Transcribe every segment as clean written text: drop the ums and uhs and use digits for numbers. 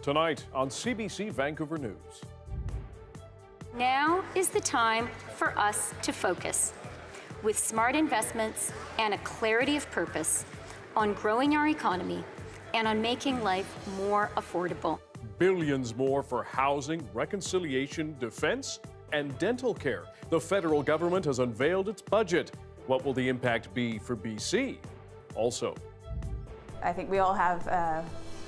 tonight on CBC Vancouver News. Now is the time for us to focus, with smart investments and a clarity of purpose, on growing our economy and on making life more affordable. Billions more for housing, reconciliation, defense, and dental care. The federal government has unveiled its budget. What will the impact be for BC? Also, I think we all have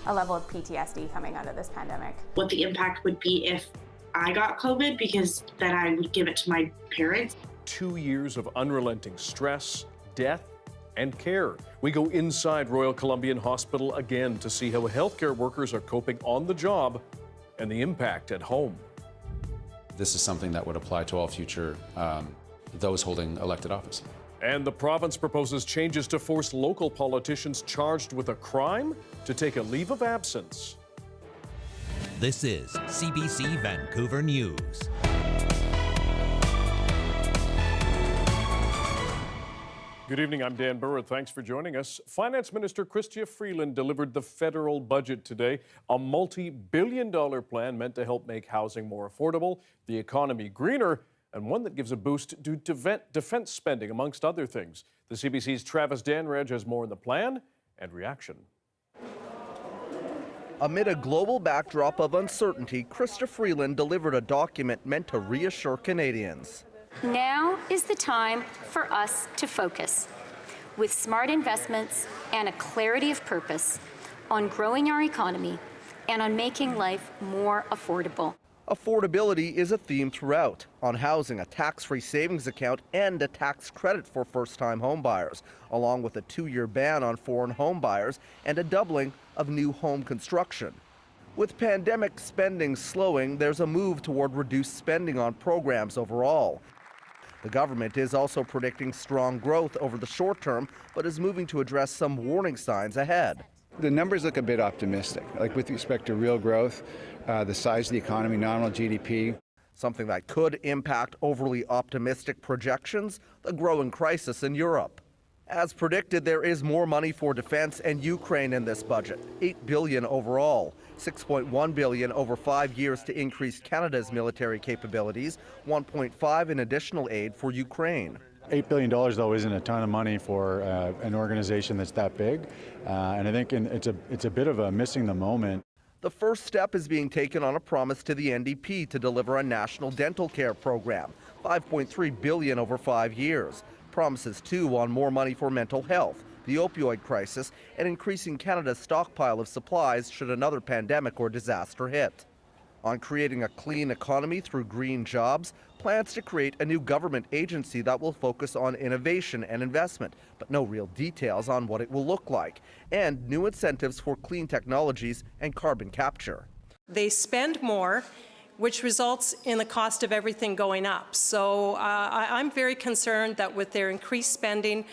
a level of PTSD coming out of this pandemic. What the impact would be if I got COVID, because then I would give it to my parents. 2 years of unrelenting stress, death, and care. We go inside Royal Columbian Hospital again to see how healthcare workers are coping on the job and the impact at home. This is something that would apply to all future those holding elected office. And the province proposes changes to force local politicians charged with a crime to take a leave of absence. This is CBC Vancouver News. Good evening, I'm Dan Burritt. Thanks for joining us. Finance Minister Chrystia Freeland delivered the federal budget today, a multi-billion-dollar plan meant to help make housing more affordable, the economy greener, and one that gives a boost to defense spending, amongst other things. The CBC's Travis Danreg has more on the plan and reaction. Amid a global backdrop of uncertainty, Chrystia Freeland delivered a document meant to reassure Canadians. Now is the time for us to focus, with smart investments and a clarity of purpose, on growing our economy and on making life more affordable. Affordability is a theme throughout. On housing, a tax-free savings account and a tax credit for first-time homebuyers, along with a 2-year ban on foreign homebuyers and a doubling of new home construction. With pandemic spending slowing, there's a move toward reduced spending on programs overall. The government is also predicting strong growth over the short term, but is moving to address some warning signs ahead. The numbers look a bit optimistic, like with respect to real growth, the size of the economy, nominal GDP. Something that could impact overly optimistic projections, the growing crisis in Europe. As predicted, there is more money for defense and Ukraine in this budget, $8 billion overall, $6.1 billion over 5 years to increase Canada's military capabilities, $1.5 in additional aid for Ukraine. $8 billion, though, isn't a ton of money for an organization that's that big, and I think it's a bit of a missing the moment. The first step is being taken on a promise to the NDP to deliver a national dental care program, $5.3 billion over 5 years. Promises, too, on more money for mental health, the opioid crisis, and increasing Canada's stockpile of supplies should another pandemic or disaster hit. On creating a clean economy through green jobs, plans to create a new government agency that will focus on innovation and investment, but no real details on what it will look like, and new incentives for clean technologies and carbon capture. They spend more, which results in the cost of everything going up. So I'm very concerned that with their increased spending,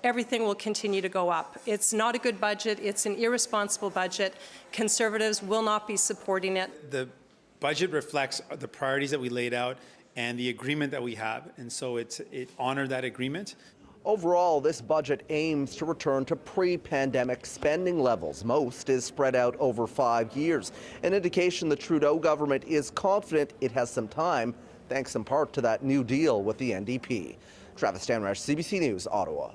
everything will continue to go up. It's not a good budget. It's an irresponsible budget. Conservatives will not be supporting it. The budget reflects the priorities that we laid out and the agreement that we have, and so it honored that agreement. Overall, this budget aims to return to pre-pandemic spending levels. Most is spread out over 5 years, an indication the Trudeau government is confident it has some time, thanks in part to that new deal with the NDP. Travis Danreg, CBC News, Ottawa.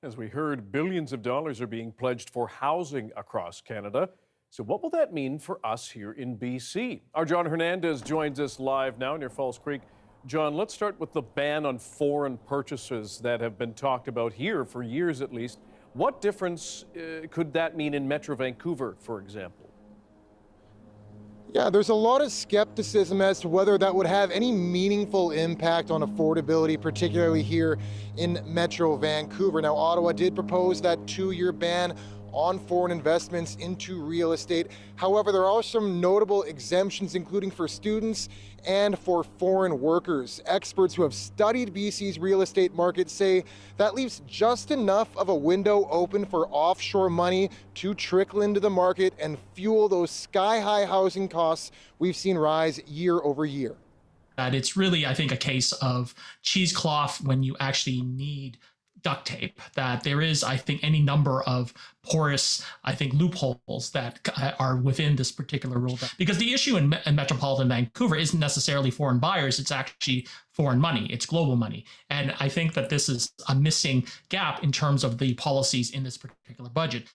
As we heard, billions of dollars are being pledged for housing across Canada. So what will that mean for us here in BC? Our John Hernandez joins us live now near Falls Creek. John, let's start with the ban on foreign purchases that have been talked about here for years at least. What difference could that mean in Metro Vancouver, for example? Yeah, there's a lot of skepticism as to whether that would have any meaningful impact on affordability, particularly here in Metro Vancouver. Now, Ottawa did propose that 2-year ban on foreign investments into real estate. However, there are some notable exemptions, including for students and for foreign workers. Experts who have studied BC's real estate market say that leaves just enough of a window open for offshore money to trickle into the market and fuel those sky-high housing costs we've seen rise year over year. It's really, I think, a case of cheesecloth when you actually need duct tape, that there is, I think, any number of porous, I think, loopholes that are within this particular rule. Because the issue in metropolitan Vancouver isn't necessarily foreign buyers, it's actually foreign money, it's global money. And I think that this is a missing gap in terms of the policies in this particular budget.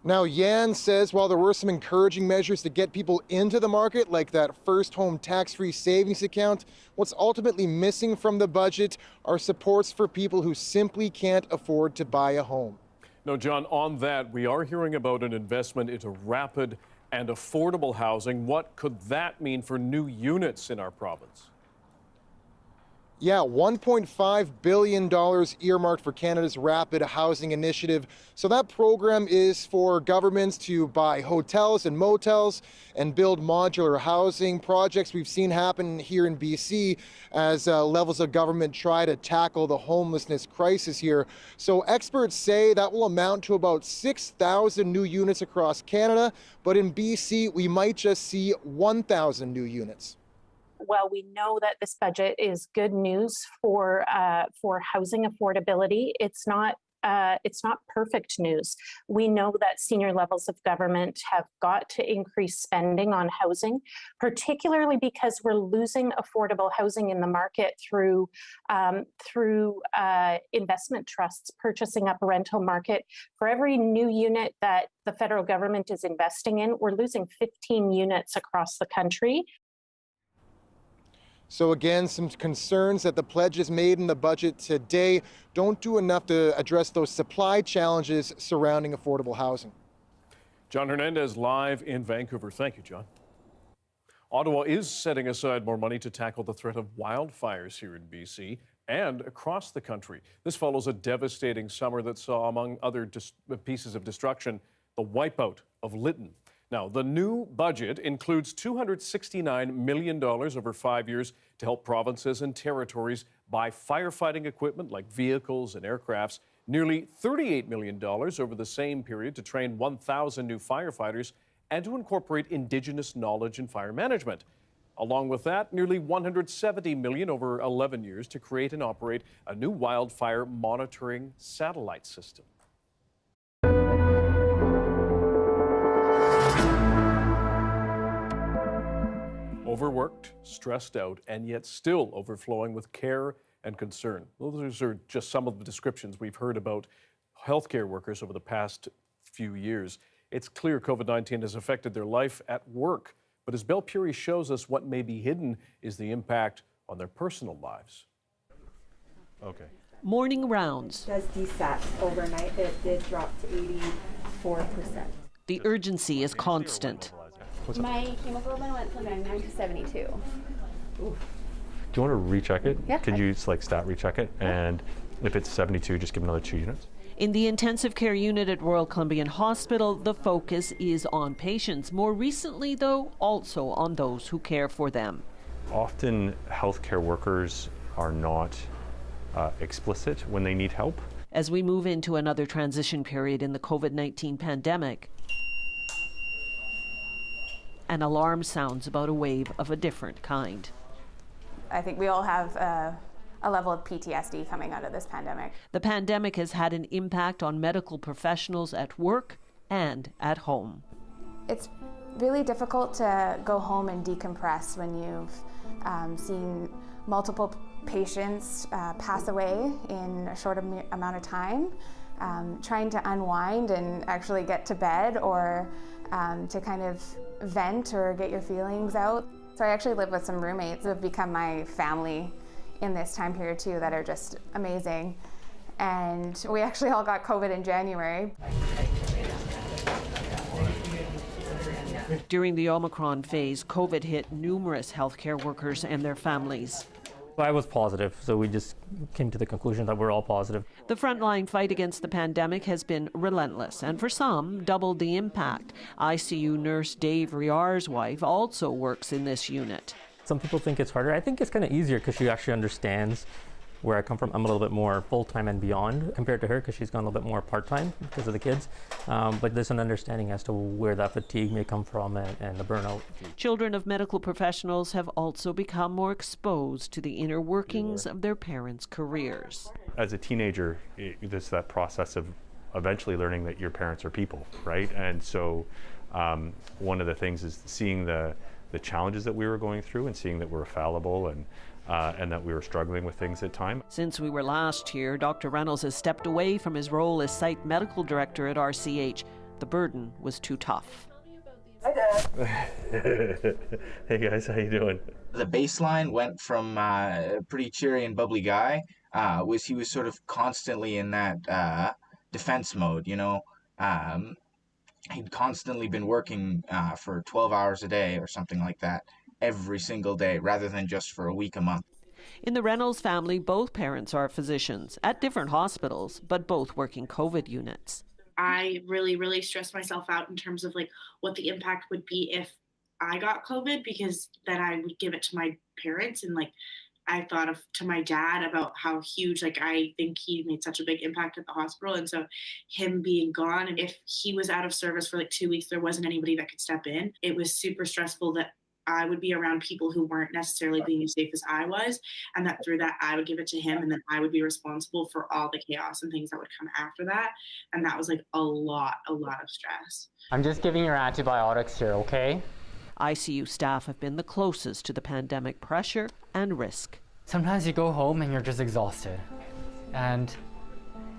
Now, Yan says while there were some encouraging measures to get people into the market, like that first home tax-free savings account, what's ultimately missing from the budget are supports for people who simply can't afford to buy a home. Now, John, on that, we are hearing about an investment into rapid and affordable housing. What could that mean for new units in our province? Yeah, $1.5 billion earmarked for Canada's Rapid Housing Initiative. So that program is for governments to buy hotels and motels and build modular housing projects. We've seen happen here in BC as levels of government try to tackle the homelessness crisis here. So experts say that will amount to about 6,000 new units across Canada, but in BC, we might just see 1,000 new units. While we know that this budget is good news for housing affordability, it's not perfect news. We know that senior levels of government have got to increase spending on housing, particularly because we're losing affordable housing in the market through investment trusts purchasing up a rental market. For every new unit that the federal government is investing in, we're losing 15 units across the country. So again, some concerns that the pledges made in the budget today don't do enough to address those supply challenges surrounding affordable housing. John Hernandez live in Vancouver. Thank you, John. Ottawa is setting aside more money to tackle the threat of wildfires here in BC and across the country. This follows a devastating summer that saw, among other pieces of destruction, the wipeout of Lytton. Now, the new budget includes $269 million over 5 years to help provinces and territories buy firefighting equipment like vehicles and aircrafts, nearly $38 million over the same period to train 1,000 new firefighters and to incorporate indigenous knowledge in fire management. Along with that, nearly $170 million over 11 years to create and operate a new wildfire monitoring satellite system. Overworked, stressed out, and yet still overflowing with care and concern. Those are just some of the descriptions we've heard about healthcare workers over the past few years. It's clear COVID-19 has affected their life at work, but as Belle Puri shows us, what may be hidden is the impact on their personal lives. Okay. Morning rounds. Does desat overnight, it did drop to 84%. The urgency is constant. My hemoglobin went from 99 to 72. Oof. Do you want to recheck it? Yeah. Could you like stat recheck it? And if it's 72, just give another 2 units. In the intensive care unit at Royal Columbian Hospital, the focus is on patients. More recently, though, also on those who care for them. Often healthcare workers are not explicit when they need help. As we move into another transition period in the COVID-19 pandemic, an alarm sounds about a wave of a different kind. I think we all have a level of PTSD coming out of this pandemic. The pandemic has had an impact on medical professionals at work and at home. It's really difficult to go home and decompress when you've seen multiple patients pass away in a short amount of time. Trying to unwind and actually get to bed or to kind of vent or get your feelings out. So I actually live with some roommates who have become my family in this time period too that are just amazing. And we actually all got COVID in January. During the Omicron phase, COVID hit numerous healthcare workers and their families. I was positive, so we just came to the conclusion that we're all positive. The frontline fight against the pandemic has been relentless, and for some, doubled the impact. ICU nurse Dave Riar's wife also works in this unit. Some people think it's harder. I think it's kind of easier because she actually understands where I come from, I'm a little bit more full-time and beyond compared to her because she's gone a little bit more part-time because of the kids. But there's an understanding as to where that fatigue may come from and the burnout. Children of medical professionals have also become more exposed to the inner workings of their parents' careers. As a teenager, there's that process of eventually learning that your parents are people, right? And so one of the things is seeing the challenges that we were going through and seeing that we're fallible and that we were struggling with things at times. Since we were last here, Dr. Reynolds has stepped away from his role as site medical director at RCH. The burden was too tough. Hi, Dad. Hey guys, how you doing? The baseline went from a pretty cheery and bubbly guy, he was sort of constantly in that defense mode, you know. He'd constantly been working for 12 hours a day or something like that every single day rather than just for a week a month. In the Reynolds family, both parents are physicians at different hospitals, but both working COVID units. I really stressed myself out in terms of like what the impact would be if I got COVID, because then I would give it to my parents, and like I thought to my dad about how huge, like I think he made such a big impact at the hospital. And so him being gone, and if he was out of service for like 2 weeks, there wasn't anybody that could step in. It was super stressful that I would be around people who weren't necessarily being as safe as I was, and that through that I would give it to him, and then I would be responsible for all the chaos and things that would come after that. And that was like a lot of stress. I'm just giving your antibiotics here, okay? ICU staff have been the closest to the pandemic pressure and risk. Sometimes you go home and you're just exhausted. And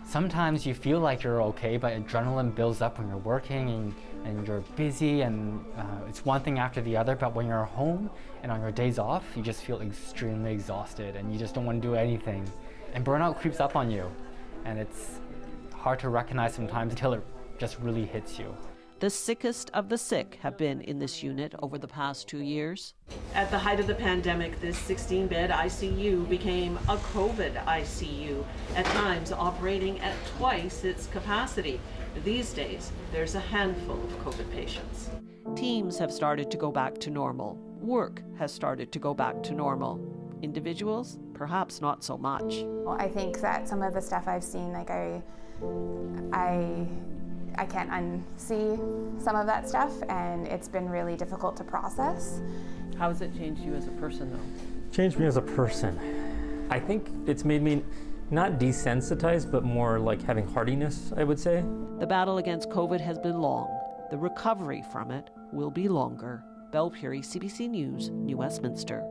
sometimes you feel like you're okay, but adrenaline builds up when you're working and you're busy, and it's one thing after the other. But when you're home and on your days off, you just feel extremely exhausted and you just don't want to do anything. And burnout creeps up on you. And it's hard to recognize sometimes until it just really hits you. The sickest of the sick have been in this unit over the past 2 years. At the height of the pandemic, this 16-bed ICU became a COVID ICU, at times operating at twice its capacity. These days, there's a handful of COVID patients. Teams have started to go back to normal. Work has started to go back to normal. Individuals, perhaps not so much. Well, I think that some of the stuff I've seen, like I can't unsee some of that stuff, and it's been really difficult to process. How has it changed you as a person, though? Changed me as a person. I think it's made me not desensitized, but more like having hardiness, I would say. The battle against COVID has been long. The recovery from it will be longer. Belle Puri, CBC News, New Westminster.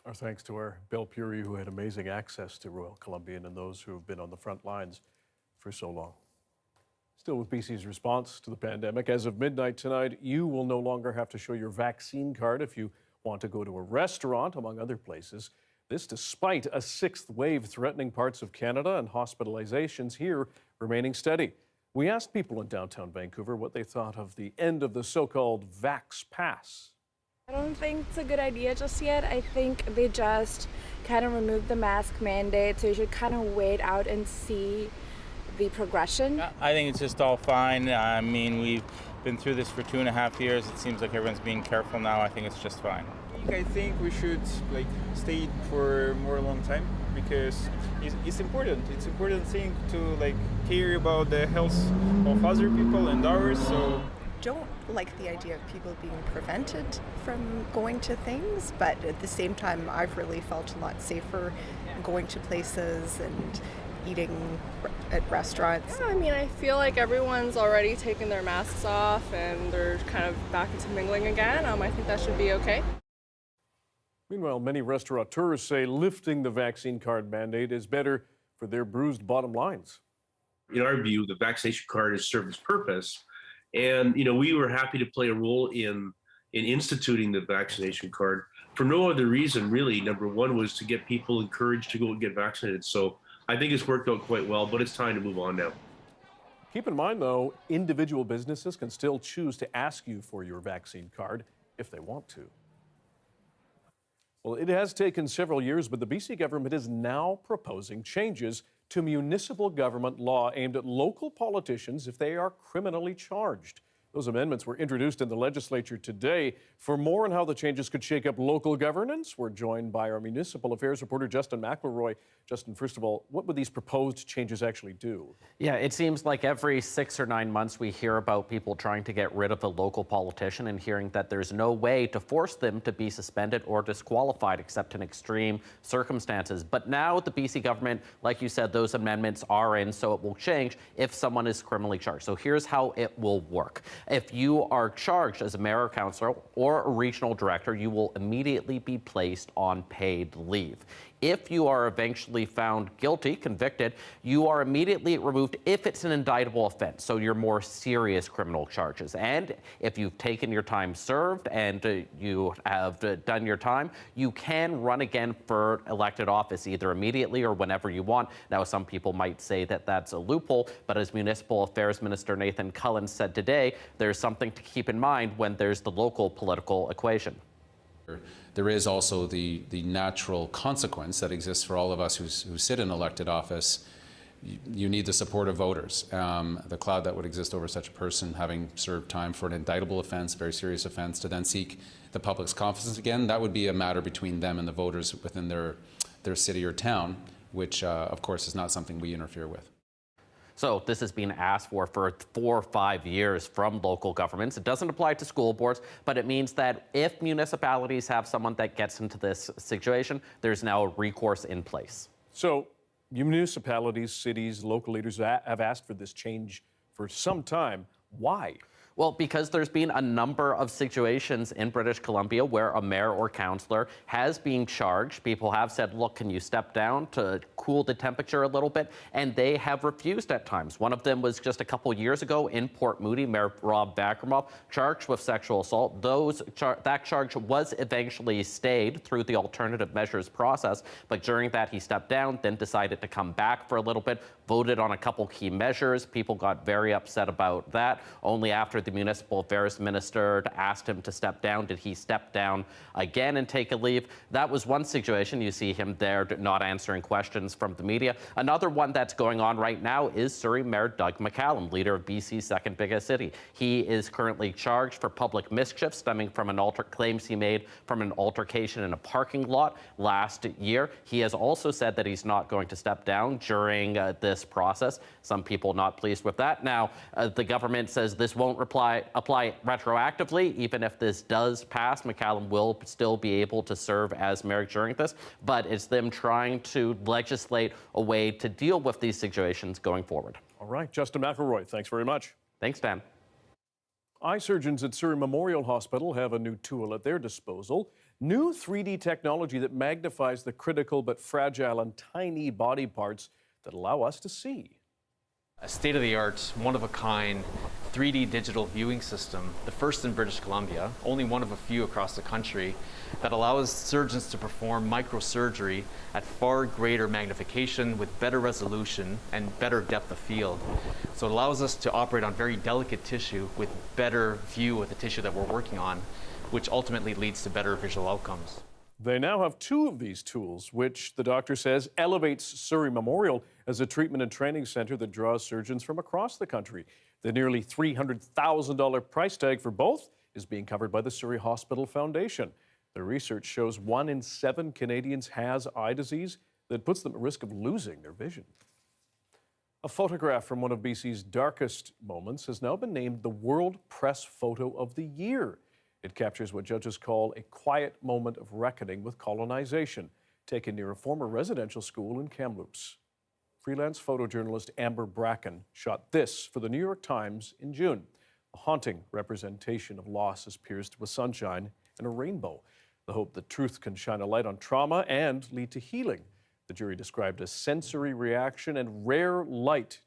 Our thanks to our Belle Puri, who had amazing access to Royal Columbian, and those who have been on the front lines for so long. Still with BC's response to the pandemic, as of midnight tonight, you will no longer have to show your vaccine card if you want to go to a restaurant, among other places. This despite a sixth wave threatening parts of Canada and hospitalizations here remaining steady. We asked people in downtown Vancouver what they thought of the end of the so-called Vax Pass. I don't think it's a good idea just yet. I think they just kind of removed the mask mandate, so you should kind of wait out and see the progression. I think it's just all fine. I mean, we've been through this for 2.5 years. It seems like everyone's being careful now. I think it's just fine. I think we should stay for more long time, because it's important. It's important thing to care about the health of other people and ours. So. Don't like the idea of people being prevented from going to things, but at the same time I've really felt a lot safer going to places and eating at restaurants. Yeah, I mean, I feel like everyone's already taken their masks off and they're kind of back into mingling again. I think that should be okay. Meanwhile, many restaurateurs say lifting the vaccine card mandate is better for their bruised bottom lines. In our view, the vaccination card has served its purpose. And, we were happy to play a role in instituting the vaccination card for no other reason, really. Number one was to get people encouraged to go and get vaccinated. So I think it's worked out quite well, but it's time to move on now. Keep in mind, though, individual businesses can still choose to ask you for your vaccine card if they want to. Well, it has taken several years, but the BC government is now proposing changes to municipal government law aimed at local politicians if they are criminally charged. Those amendments were introduced in the legislature today. For more on how the changes could shake up local governance, we're joined by our municipal affairs reporter, Justin McElroy. Justin, first of all, what would these proposed changes actually do? Yeah, it seems like every 6 or 9 months we hear about people trying to get rid of a local politician and hearing that there's no way to force them to be suspended or disqualified except in extreme circumstances. But now the BC government, like you said, those amendments are in, so it will change if someone is criminally charged. So here's how it will work. If you are charged as a mayor or councillor or a regional director, you will immediately be placed on paid leave. If you are eventually found guilty, convicted, you are immediately removed if it's an indictable offense, so your more serious criminal charges. And if you've taken your time served and you have done your time, you can run again for elected office either immediately or whenever you want. Now, some people might say that that's a loophole, but as Municipal Affairs Minister Nathan Cullen said today, there's something to keep in mind when there's the local political equation. There is also the natural consequence that exists for all of us who sit in elected office. You need the support of voters. The cloud that would exist over such a person having served time for an indictable offense, very serious offense, to then seek the public's confidence again, that would be a matter between them and the voters within their city or town, which of course is not something we interfere with. So this has been asked for 4 or 5 years from local governments. It doesn't apply to school boards, but it means that if municipalities have someone that gets into this situation, there's now a recourse in place. So municipalities, cities, local leaders have asked for this change for some time. Why? Well, because there's been a number of situations in British Columbia where a mayor or councillor has been charged. People have said, look, can you step down to cool the temperature a little bit? And they have refused at times. One of them was just a couple years ago in Port Moody, Mayor Rob Vakrumov, charged with sexual assault. That charge was eventually stayed through the alternative measures process, but during that he stepped down, then decided to come back for a little bit, voted on a couple key measures. People got very upset about that. Only after the municipal affairs minister asked him to step down did he step down again and take a leave. That was one situation. You see him there not answering questions from the media. Another one that's going on right now is Surrey Mayor Doug McCallum, leader of BC's second biggest city. He is currently charged for public mischief stemming from claims he made from an altercation in a parking lot last year. He has also said that he's not going to step down during this process. Some people not pleased with that. Now, the government says this won't apply retroactively. Even if this does pass, McCallum will still be able to serve as mayor during this, but it's them trying to legislate a way to deal with these situations going forward. All right, Justin McElroy, thanks very much. Thanks, Dan. Eye surgeons at Surrey Memorial Hospital have a new tool at their disposal. New 3D technology that magnifies the critical but fragile and tiny body parts that allow us to see. A state-of-the-art, one-of-a-kind 3D digital viewing system, the first in British Columbia, only one of a few across the country, that allows surgeons to perform microsurgery at far greater magnification with better resolution and better depth of field. So it allows us to operate on very delicate tissue with better view of the tissue that we're working on, which ultimately leads to better visual outcomes. They now have 2 of these tools, which the doctor says elevates Surrey Memorial as a treatment and training center that draws surgeons from across the country. The nearly $300,000 price tag for both is being covered by the Surrey Hospital Foundation. The research shows 1 in 7 Canadians has eye disease that puts them at risk of losing their vision. A photograph from one of BC's darkest moments has now been named the World Press Photo of the Year. It captures what judges call a quiet moment of reckoning with colonization, taken near a former residential school in Kamloops. Freelance photojournalist Amber Bracken shot this for the New York Times in June. A haunting representation of loss is pierced with sunshine and a rainbow. The hope that truth can shine a light on trauma and lead to healing. The jury described a sensory reaction and rare light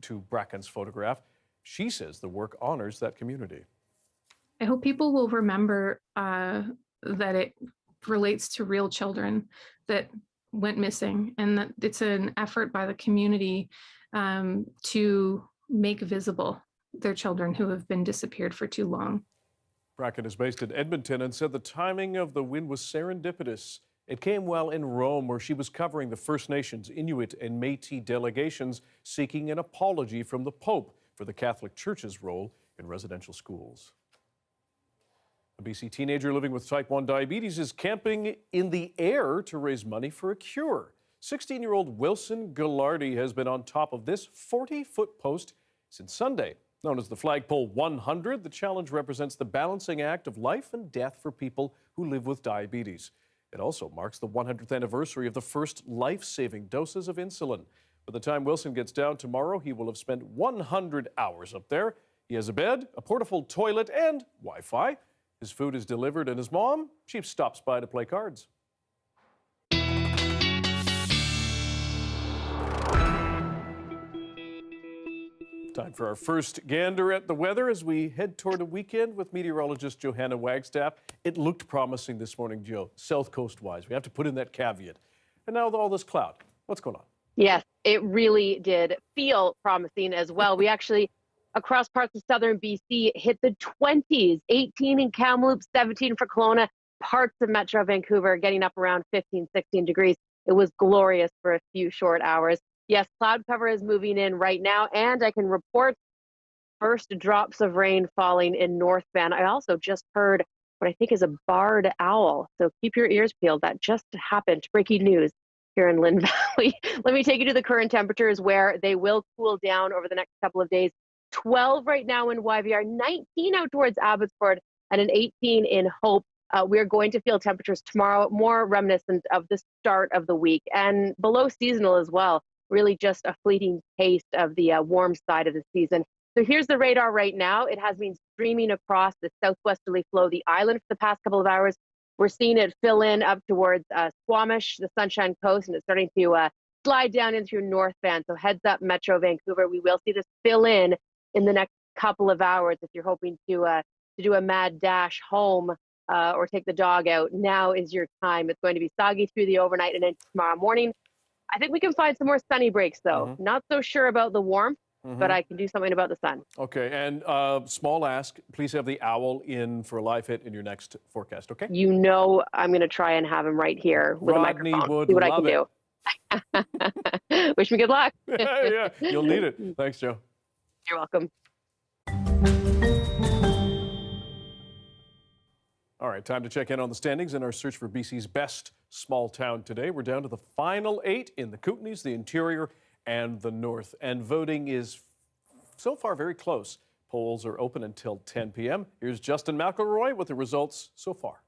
to Bracken's photograph. She says the work honors that community. I hope people will remember that it relates to real children that went missing, and that it's an effort by the community to make visible their children who have been disappeared for too long. Bracken is based in Edmonton and said the timing of the win was serendipitous. It came while in Rome, where she was covering the First Nations, Inuit, and Métis delegations seeking an apology from the Pope for the Catholic Church's role in residential schools. A BC teenager living with type 1 diabetes is camping in the air to raise money for a cure. 16-year-old Wilson Gallardi has been on top of this 40-foot post since Sunday. Known as the Flagpole 100, the challenge represents the balancing act of life and death for people who live with diabetes. It also marks the 100th anniversary of the first life-saving doses of insulin. By the time Wilson gets down tomorrow, he will have spent 100 hours up there. He has a bed, a portable toilet, and Wi-Fi. His food is delivered, and his mom, she stops by to play cards. Time for our first gander at the weather as we head toward a weekend with meteorologist Johanna Wagstaffe. It looked promising this morning, Joe, south coast-wise. We have to put in that caveat. And now all this cloud. What's going on? Yes, it really did feel promising as well. We actually, across parts of southern BC, hit the 20s, 18 in Kamloops, 17 for Kelowna, parts of Metro Vancouver getting up around 15, 16 degrees. It was glorious for a few short hours. Yes, cloud cover is moving in right now, and I can report first drops of rain falling in North Van. I also just heard what I think is a barred owl, so keep your ears peeled. That just happened. Breaking news here in Lynn Valley. Let me take you to the current temperatures where they will cool down over the next couple of days. 12 right now in YVR, 19 out towards Abbotsford, and an 18 in Hope. We're going to feel temperatures tomorrow more reminiscent of the start of the week and below seasonal as well. Really just a fleeting taste of the warm side of the season. So here's the radar right now. It has been streaming across the southwesterly flow of the island for the past couple of hours. We're seeing it fill in up towards Squamish, the Sunshine Coast, and it's starting to slide down in through North Van. So heads up, Metro Vancouver. We will see this fill in the next couple of hours if you're hoping to do a mad dash home or take the dog out. Now is your time. It's going to be soggy through the overnight and into tomorrow morning. I think we can find some more sunny breaks, though. Not so sure about the warmth, but I can do something about the sun. Okay, and small ask, please have the owl in for a live hit in your next forecast, okay? You know I'm going to try and have him right here with Rodney a microphone. would See what I love can do. Wish me good luck. Yeah, you'll need it. Thanks, Joe. You're welcome. All right, time to check in on the standings in our search for BC's best small town today. We're down to the final 8 in the Kootenays, the Interior, and the North. And voting is so far very close. Polls are open until 10 p.m. Here's Justin McElroy with the results so far.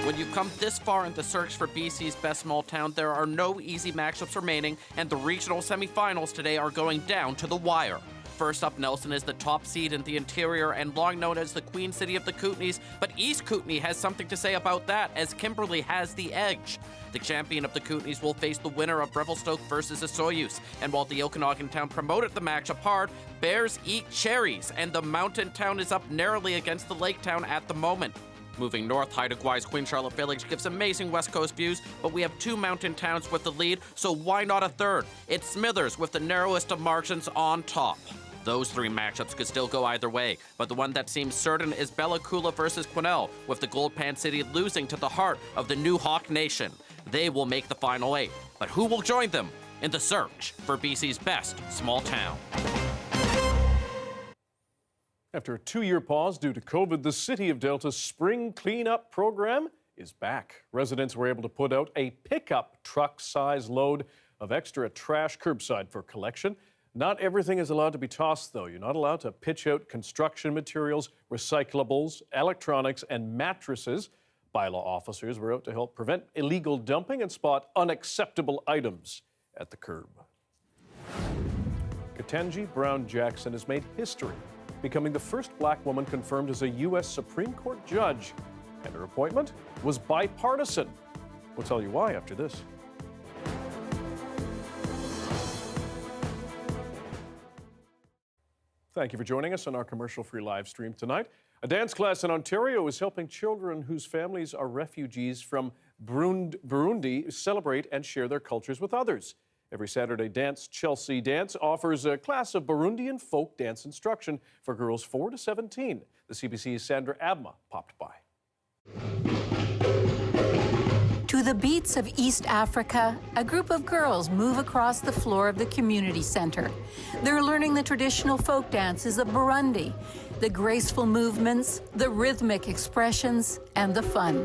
When you come this far in the search for BC's best small town, there are no easy matchups remaining, and the regional semifinals today are going down to the wire. First up, Nelson is the top seed in the Interior and long known as the Queen City of the Kootenays, but East Kootenay has something to say about that, as Kimberley has the edge. The champion of the Kootenays will face the winner of Revelstoke versus Osoyoos, and while the Okanagan town promoted the matchup hard, Bears eat cherries, and the mountain town is up narrowly against the lake town at the moment. Moving north, Haida Gwaii Queen Charlotte Village gives amazing west coast views, but we have 2 mountain towns with the lead, so why not a third? It's Smithers with the narrowest of margins on top. Those 3 matchups could still go either way, but the one that seems certain is Bella Coola versus Quesnel, with the Gold Pan City losing to the heart of the New Hawk Nation. They will make the final 8, but who will join them in the search for BC's best small town? After a 2-year pause due to COVID, the City of Delta's spring cleanup program is back. Residents were able to put out a pickup truck-size load of extra trash curbside for collection. Not everything is allowed to be tossed, though. You're not allowed to pitch out construction materials, recyclables, electronics, and mattresses. Bylaw officers were out to help prevent illegal dumping and spot unacceptable items at the curb. Ketanji Brown Jackson has made history, becoming the first Black woman confirmed as a U.S. Supreme Court judge. And her appointment was bipartisan. We'll tell you why after this. Thank you for joining us on our commercial-free live stream tonight. A dance class in Ontario is helping children whose families are refugees from Burundi celebrate and share their cultures with others. Every Saturday, Chelsea Dance offers a class of Burundian folk dance instruction for girls 4 to 17. The CBC's Sandra Abma popped by. To the beats of East Africa, a group of girls move across the floor of the community center. They're learning the traditional folk dances of Burundi, the graceful movements, the rhythmic expressions, and the fun.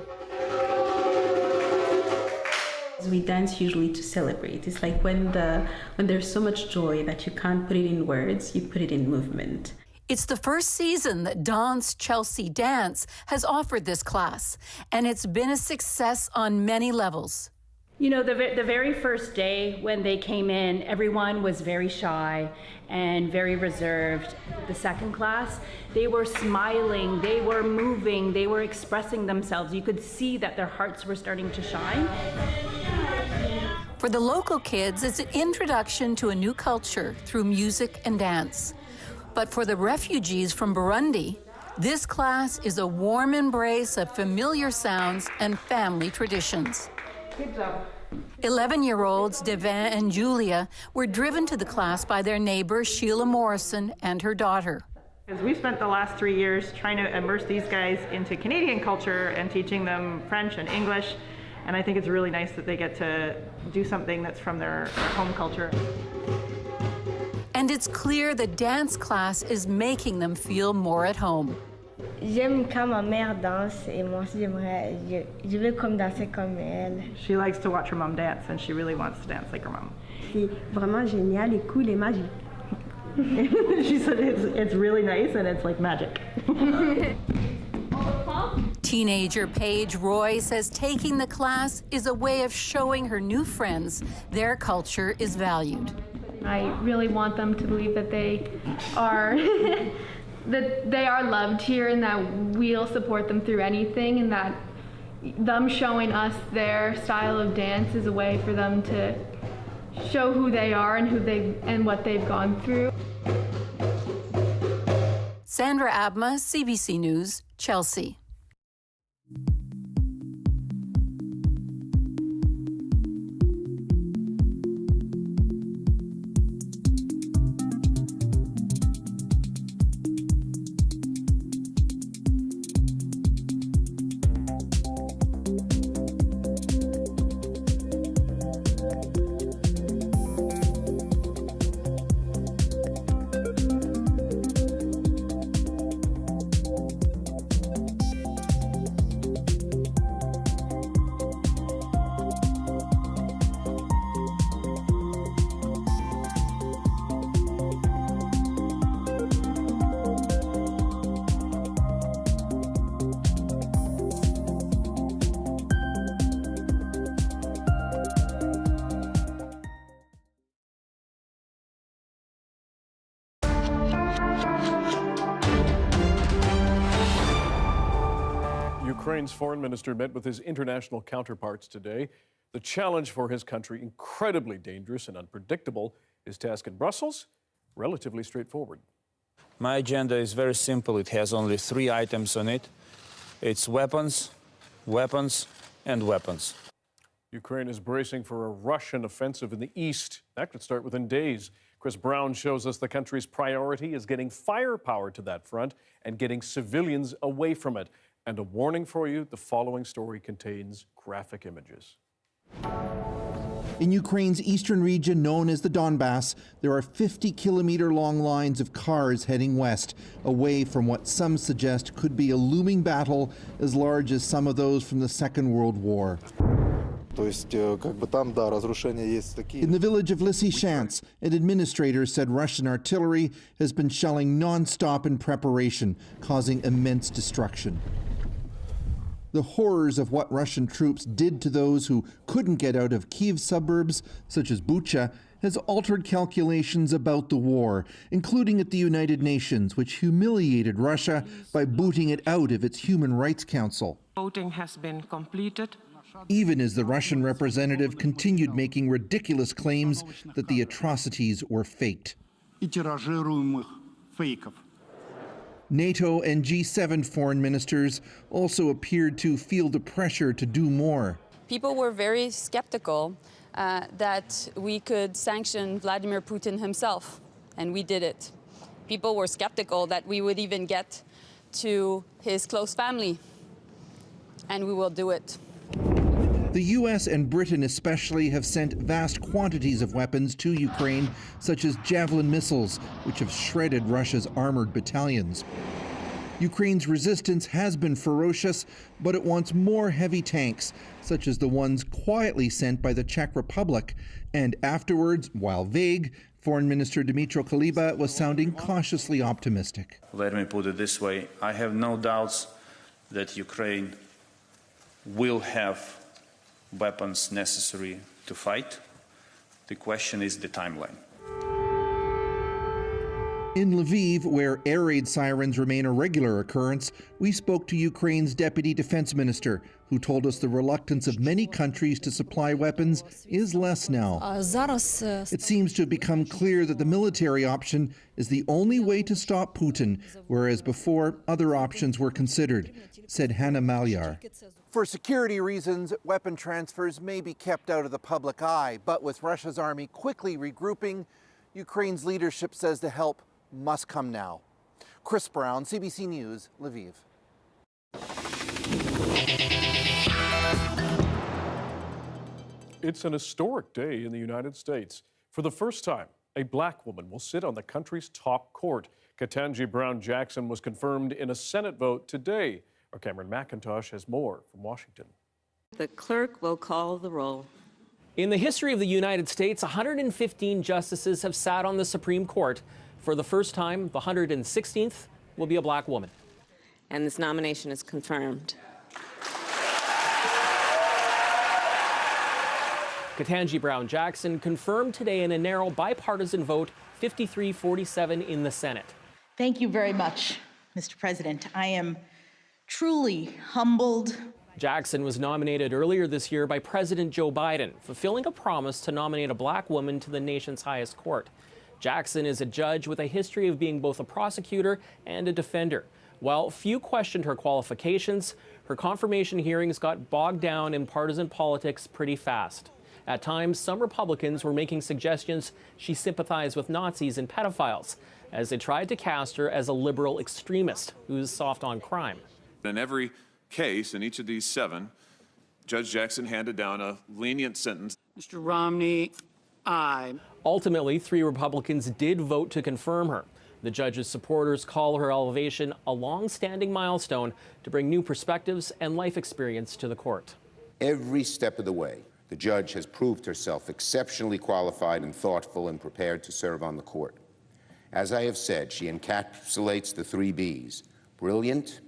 We dance usually to celebrate. It's like when there's so much joy that you can't put it in words, you put it in movement. It's the first season that Dawn's Chelsea Dance has offered this class, and it's been a success on many levels. You know, the very first day when they came in, everyone was very shy and very reserved. The second class, they were smiling, they were moving, they were expressing themselves. You could see that their hearts were starting to shine. For the local kids, it's an introduction to a new culture through music and dance. But for the refugees from Burundi, this class is a warm embrace of familiar sounds and family traditions. Good job. 11-year-olds Devin and Julia were driven to the class by their neighbor Sheila Morrison and her daughter. Because we spent the last 3 years trying to immerse these guys into Canadian culture and teaching them French and English, and I think it's really nice that they get to do something that's from their home culture. And it's clear the dance class is making them feel more at home. J'aime quand ma mère danse et moi aussi je veux comme danser comme elle. She likes to watch her mom dance and she really wants to dance like her mom. C'est vraiment génial et cool et magique. She said it's really nice and it's like magic. Teenager Paige Roy says taking the class is a way of showing her new friends their culture is valued. I really want them to believe that they are that they are loved here and that we'll support them through anything, and that them showing us their style of dance is a way for them to show who they are and what they've gone through. Sandra Abma, CBC News, Chelsea. Ukraine's foreign minister met with his international counterparts today. The challenge for his country, incredibly dangerous and unpredictable. His task in Brussels, relatively straightforward. My agenda is very simple. It has only 3 items on it. It's weapons, weapons, and weapons. Ukraine is bracing for a Russian offensive in the east. That could start within days. Chris Brown shows us the country's priority is getting firepower to that front and getting civilians away from it. And a warning for you, the following story contains graphic images. In Ukraine's eastern region known as the Donbass, there are 50-kilometer-long lines of cars heading west, away from what some suggest could be a looming battle as large as some of those from the Second World War. In the village of Lysychansk, an administrator said Russian artillery has been shelling non-stop in preparation, causing immense destruction. The horrors of what Russian troops did to those who couldn't get out of Kyiv suburbs, such as Bucha, has altered calculations about the war, including at the United Nations, which humiliated Russia by booting it out of its Human Rights Council. Voting has been completed. Even as the Russian representative continued making ridiculous claims that the atrocities were faked. NATO and G7 foreign ministers also appeared to feel the pressure to do more. People were very skeptical that we could sanction Vladimir Putin himself, and we did it. People were skeptical that we would even get to his close family, and we will do it. The US and Britain especially have sent vast quantities of weapons to Ukraine, such as Javelin missiles, which have shredded Russia's armored battalions. Ukraine's resistance has been ferocious, but it wants more heavy tanks, such as the ones quietly sent by the Czech Republic. And afterwards, while vague, Foreign Minister Dmytro Kuleba was sounding cautiously optimistic. Let me put it this way. I have no doubts that Ukraine will have weapons necessary to fight. The question is the timeline. In Lviv, where air raid sirens remain a regular occurrence, we spoke to Ukraine's Deputy Defense Minister, who told us the reluctance of many countries to supply weapons is less now. It seems to have become clear that the military option is the only way to stop Putin, whereas before other options were considered, said Hanna Malyar. For security reasons, weapon transfers may be kept out of the public eye, but with Russia's army quickly regrouping, Ukraine's leadership says the help must come now. Chris Brown, CBC News, Lviv. It's an historic day in the United States. For the first time, a black woman will sit on the country's top court. Ketanji Brown Jackson was confirmed in a Senate vote today. Our Cameron McIntosh has more from Washington. The clerk will call the roll. In the history of the United States, 115 justices have sat on the Supreme Court. For the first time, the 116th will be a black woman. And this nomination is confirmed. Ketanji Brown Jackson confirmed today in a narrow bipartisan vote, 53-47 in the Senate. Thank you very much, Mr. President. I am truly humbled. Jackson was nominated earlier this year by President Joe Biden, fulfilling a promise to nominate a black woman to the nation's highest court. Jackson is a judge with a history of being both a prosecutor and a defender. While few questioned her qualifications, her confirmation hearings got bogged down in partisan politics pretty fast. At times, some Republicans were making suggestions she sympathized with Nazis and pedophiles, as they tried to cast her as a liberal extremist who's soft on crime. In every case, in each of these 7, Judge Jackson handed down a lenient sentence. Mr. Romney, aye. Ultimately, 3 Republicans did vote to confirm her. The judge's supporters call her elevation a long-standing milestone to bring new perspectives and life experience to the court. Every step of the way, the judge has proved herself exceptionally qualified and thoughtful and prepared to serve on the court. As I have said, she encapsulates the 3 Bs: brilliant,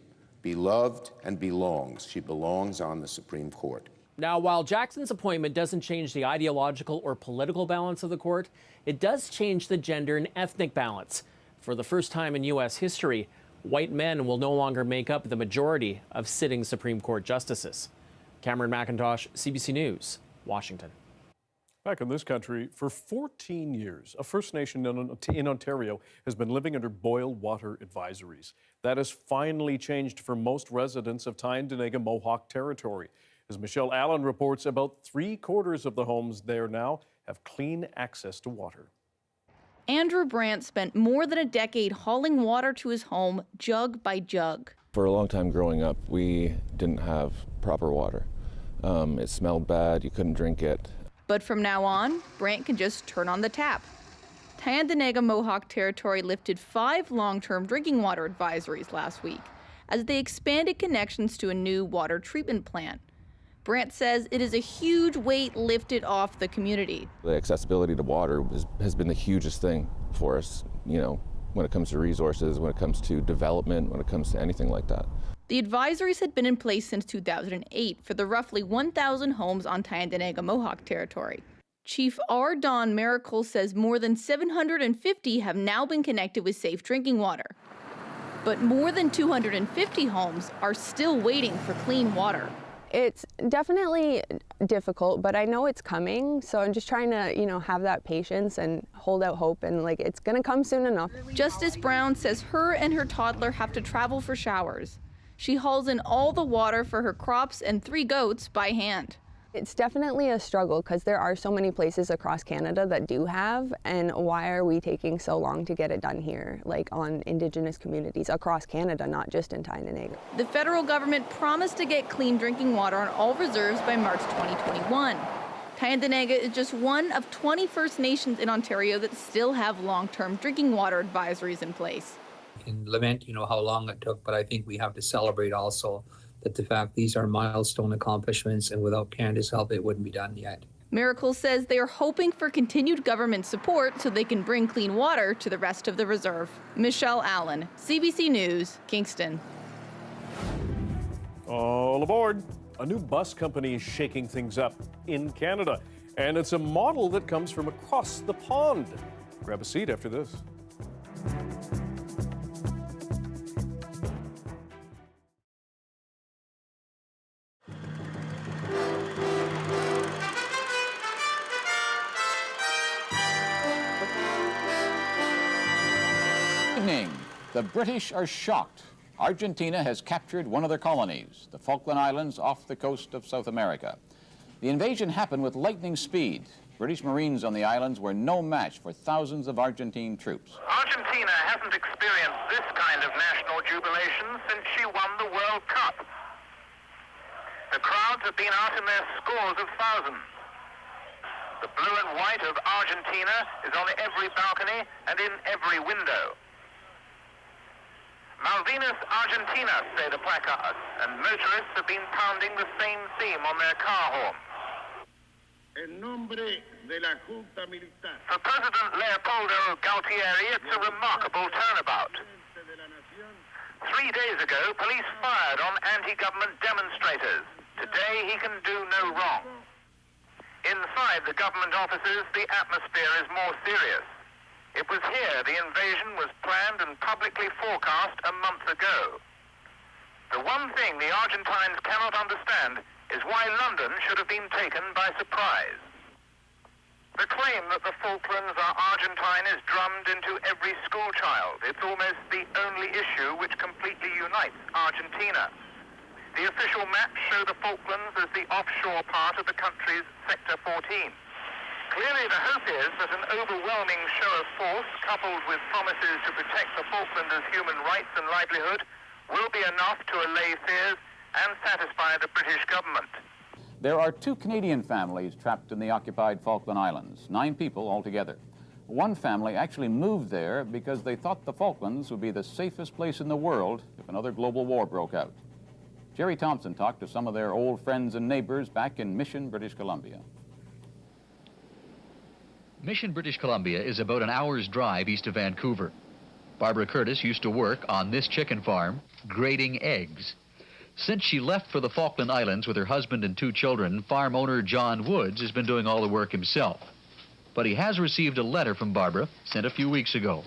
beloved, and belongs. She belongs on the Supreme Court. Now, while Jackson's appointment doesn't change the ideological or political balance of the court, it does change the gender and ethnic balance. For the first time in U.S. history, white men will no longer make up the majority of sitting Supreme Court justices. Cameron McIntosh, CBC News, Washington. Back in this country, for 14 years, a First Nation in Ontario has been living under boil water advisories. That has finally changed for most residents of Tyendinaga Mohawk territory. As Michelle Allen reports, about 3/4 of the homes there now have clean access to water. Andrew Brandt spent more than a decade hauling water to his home, jug by jug. For a long time growing up, we didn't have proper water. It smelled bad, you couldn't drink it. But from now on, Brandt can just turn on the tap. Tyendinaga Mohawk territory lifted 5 long-term drinking water advisories last week as they expanded connections to a new water treatment plant. Brandt says it is a huge weight lifted off the community. The accessibility to water has been the hugest thing for us, when it comes to resources, when it comes to development, when it comes to anything like that. The advisories had been in place since 2008 for the roughly 1,000 homes on Tyendinaga Mohawk territory. Chief R. Don Miracle says more than 750 have now been connected with safe drinking water. But more than 250 homes are still waiting for clean water. It's definitely difficult, but I know it's coming, so I'm just trying to, have that patience and hold out hope, and it's gonna come soon enough. Justice Brown says her and her toddler have to travel for showers. She hauls in all the water for her crops and 3 goats by hand. It's definitely a struggle because there are so many places across Canada that do have, and why are we taking so long to get it done here, like on Indigenous communities across Canada, not just in Tyendinaga? The federal government promised to get clean drinking water on all reserves by March 2021. Tyendinaga is just one of 20 First Nations in Ontario that still have long-term drinking water advisories in place. And lament, how long it took, but I think we have to celebrate also that the fact these are milestone accomplishments, and without Canada's help, it wouldn't be done yet. Miracle says they are hoping for continued government support so they can bring clean water to the rest of the reserve. Michelle Allen, CBC News, Kingston. All aboard. A new bus company is shaking things up in Canada, and it's a model that comes from across the pond. Grab a seat after this. The British are shocked. Argentina has captured one of their colonies, the Falkland Islands off the coast of South America. The invasion happened with lightning speed. British Marines on the islands were no match for thousands of Argentine troops. Argentina hasn't experienced this kind of national jubilation since she won the World Cup. The crowds have been out in their scores of thousands. The blue and white of Argentina is on every balcony and in every window. Malvinas Argentina, say the placards, and motorists have been pounding the same theme on their car horns. For President Leopoldo Galtieri, it's a remarkable turnabout. 3 days ago, police fired on anti-government demonstrators. Today, he can do no wrong. Inside the government offices, the atmosphere is more serious. It was here the invasion was planned and publicly forecast a month ago. The one thing the Argentines cannot understand is why London should have been taken by surprise. The claim that the Falklands are Argentine is drummed into every school child. It's almost the only issue which completely unites Argentina. The official maps show the Falklands as the offshore part of the country's Sector 14. Clearly, the hope is that an overwhelming show of force, coupled with promises to protect the Falklanders' human rights and livelihood, will be enough to allay fears and satisfy the British government. There are 2 Canadian families trapped in the occupied Falkland Islands, 9 people altogether. One family actually moved there because they thought the Falklands would be the safest place in the world if another global war broke out. Jerry Thompson talked to some of their old friends and neighbors back in Mission, British Columbia. Mission, British Columbia is about an hour's drive east of Vancouver. Barbara Curtis used to work on this chicken farm, grading eggs. Since she left for the Falkland Islands with her husband and 2 children, farm owner John Woods has been doing all the work himself. But he has received a letter from Barbara sent a few weeks ago.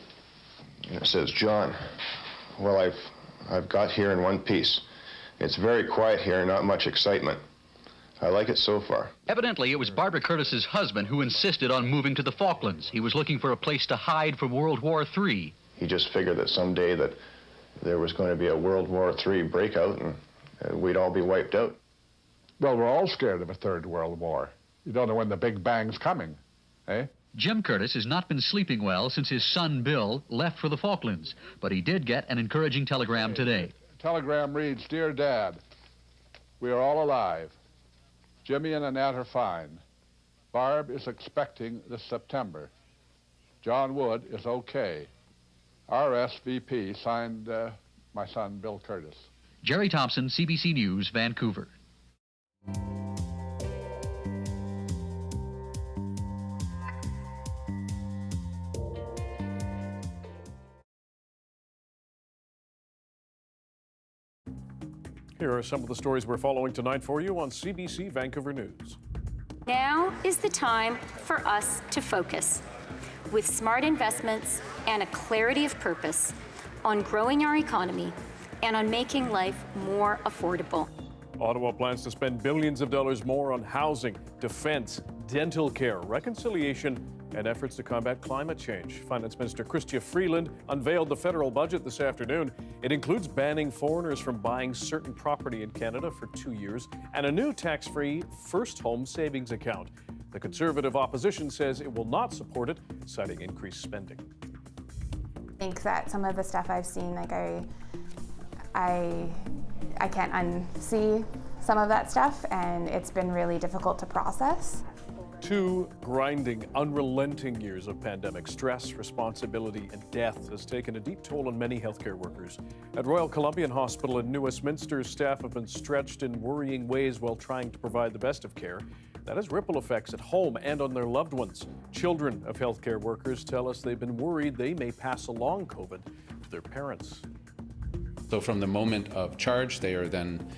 It says, John, well, I've got here in one piece. It's very quiet here, not much excitement. I like it so far. Evidently, it was Barbara Curtis's husband who insisted on moving to the Falklands. He was looking for a place to hide from World War III. He just figured that someday that there was going to be a World War III breakout and we'd all be wiped out. Well, we're all scared of a third world war. You don't know when the big bang's coming, eh? Jim Curtis has not been sleeping well since his son Bill left for the Falklands, but he did get an encouraging telegram today. The telegram reads, Dear Dad, we are all alive. Jimmy and Annette are fine. Barb is expecting this September. John Wood is okay. RSVP, signed my son, Bill Curtis. Jerry Thompson, CBC News, Vancouver. Here are some of the stories we're following tonight for you on CBC Vancouver News. Now is the time for us to focus, with smart investments and a clarity of purpose, on growing our economy and on making life more affordable. Ottawa plans to spend billions of dollars more on housing, defense, dental care, reconciliation, and efforts to combat climate change. Finance Minister Chrystia Freeland unveiled the federal budget this afternoon. It includes banning foreigners from buying certain property in Canada for 2 years and a new tax-free first home savings account. The Conservative opposition says it will not support it, citing increased spending. I think that some of the stuff I've seen, like I can't unsee some of that stuff, and it's been really difficult to process. 2 grinding, unrelenting years of pandemic stress, responsibility, and death has taken a deep toll on many healthcare workers. At Royal Columbian Hospital in New Westminster, staff have been stretched in worrying ways while trying to provide the best of care. That has ripple effects at home and on their loved ones. Children of healthcare workers tell us they've been worried they may pass along COVID to their parents. So from the moment of charge, they are then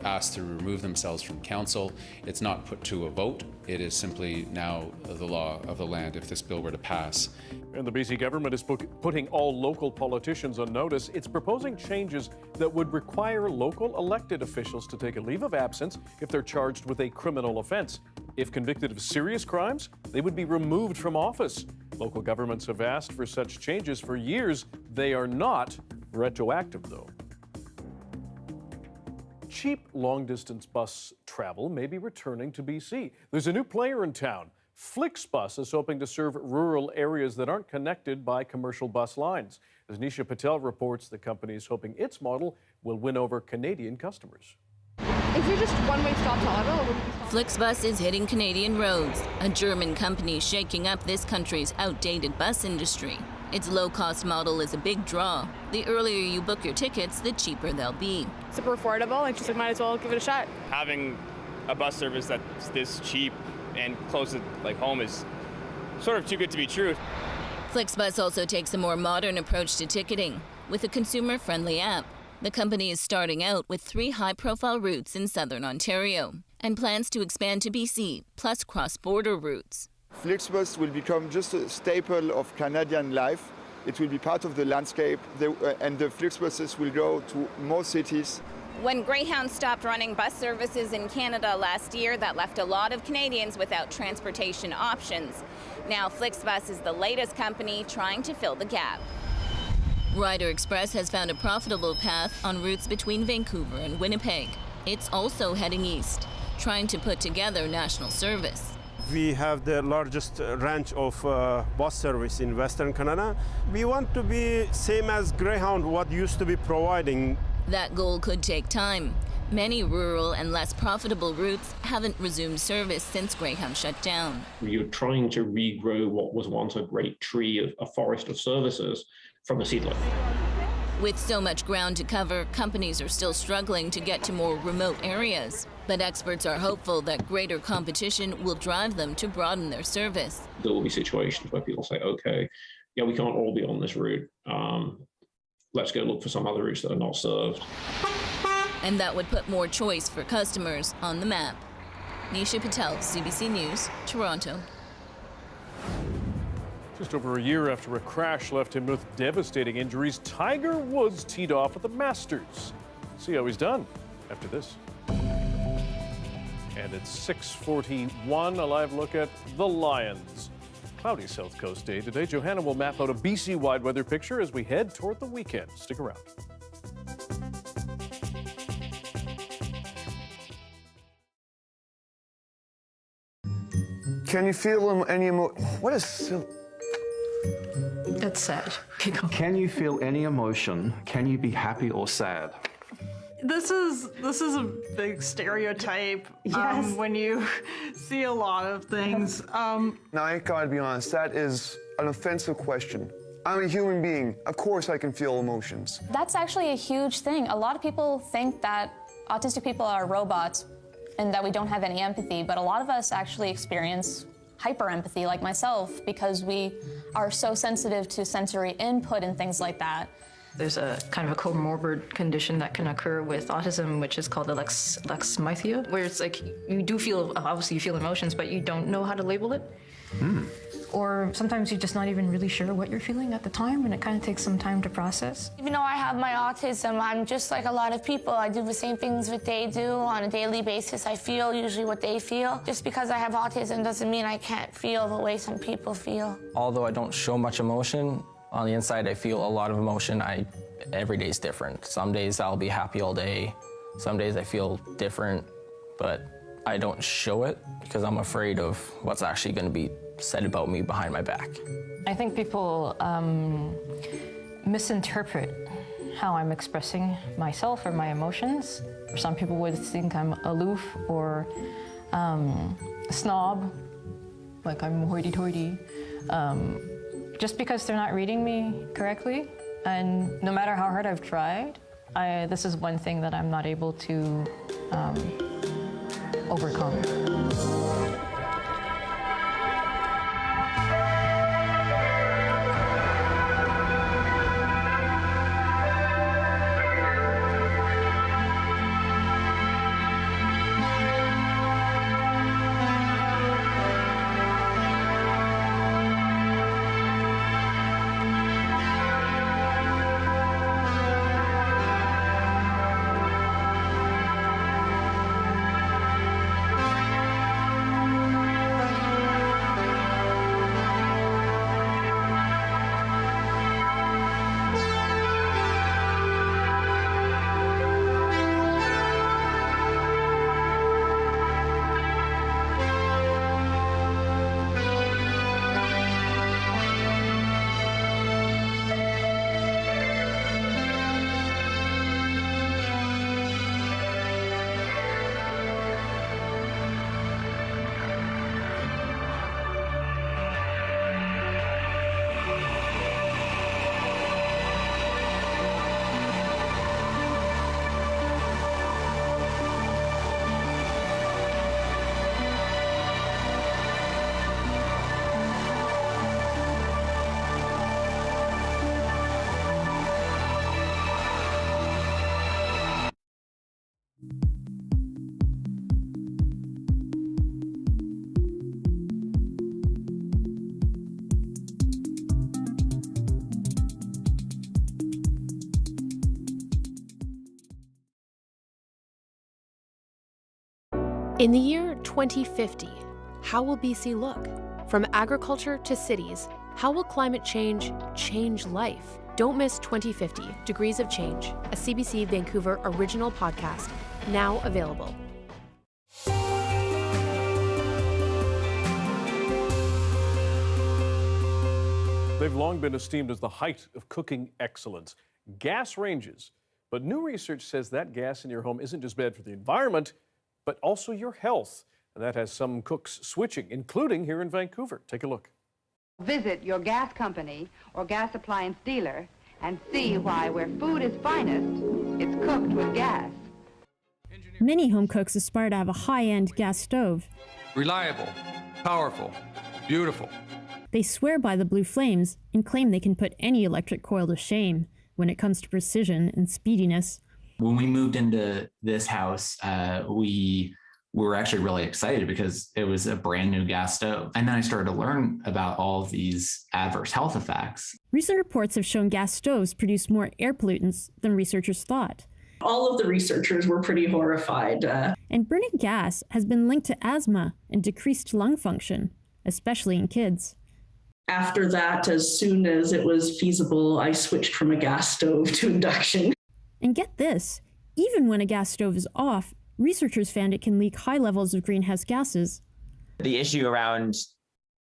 asked to remove themselves from council. It's not put to a vote. It is simply now the law of the land if this bill were to pass. And the BC government is putting all local politicians on notice. It's proposing changes that would require local elected officials to take a leave of absence if they're charged with a criminal offense. If convicted of serious crimes, they would be removed from office. Local governments have asked for such changes for years. They are not retroactive, though. Cheap long-distance bus travel may be returning to BC. There's a new player in town. Flixbus is hoping to serve rural areas that aren't connected by commercial bus lines. As Nisha Patel reports, the company is hoping its model will win over Canadian customers. Is there just one-way stop to Ottawa? Flixbus is hitting Canadian roads, a German company shaking up this country's outdated bus industry. Its low-cost model is a big draw. The earlier you book your tickets, the cheaper they'll be. Super affordable, and just like might as well give it a shot. Having a bus service that's this cheap and close to home is sort of too good to be true. Flixbus also takes a more modern approach to ticketing with a consumer-friendly app. The company is starting out with 3 high-profile routes in southern Ontario and plans to expand to BC, plus cross-border routes. Flixbus will become just a staple of Canadian life. It will be part of the landscape, and the Flixbuses will go to more cities. When Greyhound stopped running bus services in Canada last year, that left a lot of Canadians without transportation options. Now Flixbus is the latest company trying to fill the gap. Rider Express has found a profitable path on routes between Vancouver and Winnipeg. It's also heading east, trying to put together national service. We have the largest range of bus service in Western Canada. We want to be same as Greyhound, what used to be providing. That goal could take time. Many rural and less profitable routes haven't resumed service since Greyhound shut down. You're trying to regrow what was once a great tree, a forest of services, from a seedling. With so much ground to cover, companies are still struggling to get to more remote areas. But experts are hopeful that greater competition will drive them to broaden their service. There will be situations where people say, okay, yeah, we can't all be on this route. Let's go look for some other routes that are not served. And that would put more choice for customers on the map. Nisha Patel, CBC News, Toronto. Just over a year after a crash left him with devastating injuries, Tiger Woods teed off at the Masters. See how he's done after this. And it's 6:41, a live look at the Lions. Cloudy South Coast day today. Johanna will map out a BC-wide weather picture as we head toward the weekend. Stick around. Can you feel any what is... It's sad. Can you feel any emotion? Can you be happy or sad? This is a big stereotype. Yes. When you see a lot of things. Now I gotta be honest, that is an offensive question. I'm a human being. Of course I can feel emotions. That's actually a huge thing. A lot of people think that autistic people are robots and that we don't have any empathy, but a lot of us actually experience hyper-empathy, like myself, because we are so sensitive to sensory input and things like that. There's a kind of a comorbid condition that can occur with autism, which is called alexithymia, where it's like you do feel, obviously you feel emotions, but you don't know how to label it. or sometimes you're just not even really sure what you're feeling at the time, and it kind of takes some time to process. Even though I have my autism, I'm just like a lot of people. I do the same things that they do on a daily basis. I feel usually what they feel. Just because I have autism doesn't mean I can't feel the way some people feel. Although I don't show much emotion, on the inside I feel a lot of emotion. Every day is different. Some days I'll be happy all day. Some days I feel different, but I don't show it because I'm afraid of what's actually going to be said about me behind my back. I think people misinterpret how I'm expressing myself or my emotions. Some people would think I'm aloof or a snob, like I'm hoity-toity, just because they're not reading me correctly. And no matter how hard I've tried, this is one thing that I'm not able to overcome. In the year 2050, how will BC look? From agriculture to cities, how will climate change life? Don't miss 2050 Degrees of Change, a CBC Vancouver original podcast, now available. They've long been esteemed as the height of cooking excellence. Gas ranges. But new research says that gas in your home isn't just bad for the environment, but also your health. And that has some cooks switching, including here in Vancouver. Take a look. Visit your gas company or gas appliance dealer and see why where food is finest, it's cooked with gas. Many home cooks aspire to have a high-end gas stove. Reliable, powerful, beautiful. They swear by the blue flames and claim they can put any electric coil to shame when it comes to precision and speediness. When we moved into this house, we were actually really excited because it was a brand new gas stove. And then I started to learn about all of these adverse health effects. Recent reports have shown gas stoves produce more air pollutants than researchers thought. All of the researchers were pretty horrified. And burning gas has been linked to asthma and decreased lung function, especially in kids. After that, as soon as it was feasible, I switched from a gas stove to induction. And get this, even when a gas stove is off, researchers found it can leak high levels of greenhouse gases. The issue around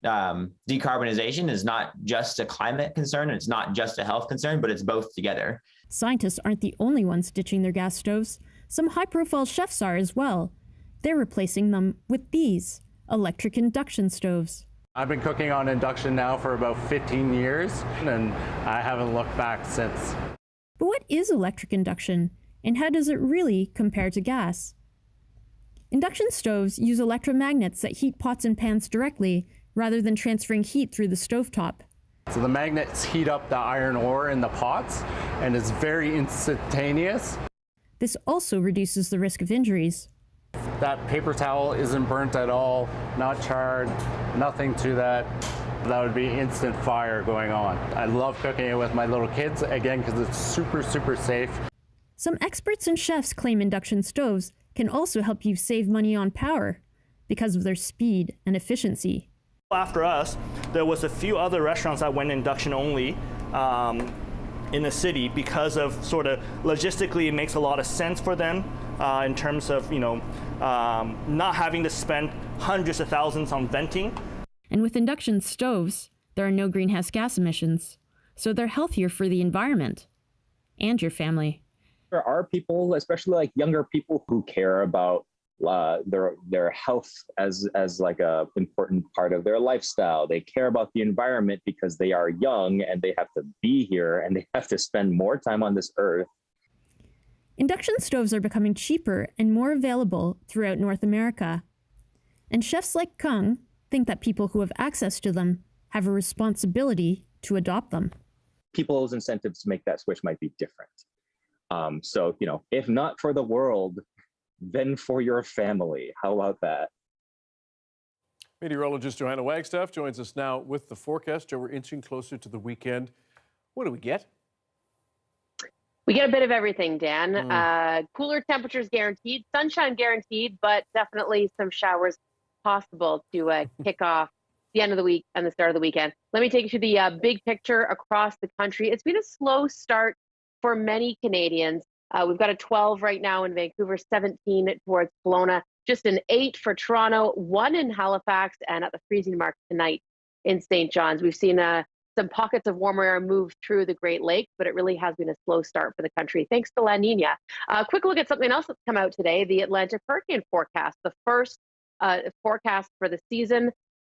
decarbonization is not just a climate concern, it's not just a health concern, but it's both together. Scientists aren't the only ones ditching their gas stoves. Some high-profile chefs are as well. They're replacing them with these electric induction stoves. I've been cooking on induction now for about 15 years, and I haven't looked back since. But what is electric induction, and how does it really compare to gas? Induction stoves use electromagnets that heat pots and pans directly, rather than transferring heat through the stovetop. So the magnets heat up the iron ore in the pots, and it's very instantaneous. This also reduces the risk of injuries. That paper towel isn't burnt at all, not charred, nothing to that. That would be instant fire going on. I love cooking it with my little kids, again, because it's super, super safe. Some experts and chefs claim induction stoves can also help you save money on power because of their speed and efficiency. After us, there was a few other restaurants that went induction only in the city because of sort of logistically it makes a lot of sense for them in terms of, not having to spend hundreds of thousands on venting. And with induction stoves, there are no greenhouse gas emissions, so they're healthier for the environment and your family. There are people, especially like younger people, who care about their health as like a important part of their lifestyle. They care about the environment because they are young and they have to be here and they have to spend more time on this earth. Induction stoves are becoming cheaper and more available throughout North America. And chefs like Kung think that people who have access to them have a responsibility to adopt them. People's incentives to make that switch might be different. So, if not for the world, then for your family. How about that? Meteorologist Johanna Wagstaffe joins us now with the forecast. Joe, we're inching closer to the weekend. What do we get? We get a bit of everything, Dan. Cooler temperatures guaranteed, sunshine guaranteed, but definitely some showers possible to kick off the end of the week and the start of the weekend. Let me take you to the big picture across the country. It's been a slow start for many Canadians. We've got a 12 right now in Vancouver, 17 towards Kelowna, just an 8 for Toronto, 1 in Halifax, and at the freezing mark tonight in St. John's. We've seen some pockets of warmer air move through the Great Lakes, but it really has been a slow start for the country, thanks to La Nina. Quick look at something else that's come out today, the Atlantic hurricane forecast, the first forecast for the season,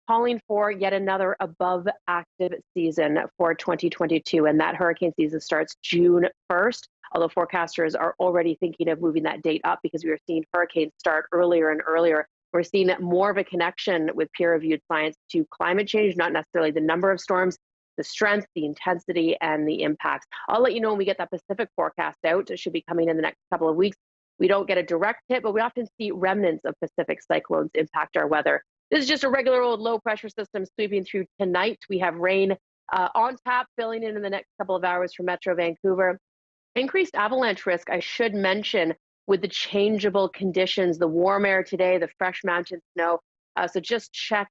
calling for yet another above active season for 2022. And that hurricane season starts June 1st, although forecasters are already thinking of moving that date up because we are seeing hurricanes start earlier and earlier. We're seeing more of a connection with peer-reviewed science to climate change, not necessarily the number of storms, the strength, the intensity, and the impacts. I'll let you know when we get that Pacific forecast out. It should be coming in the next couple of weeks. We don't get a direct hit, but we often see remnants of Pacific cyclones impact our weather. This is just a regular old low pressure system sweeping through tonight. We have rain on tap filling in the next couple of hours for Metro Vancouver. Increased avalanche risk, I should mention, with the changeable conditions, the warm air today, the fresh mountain snow. So just check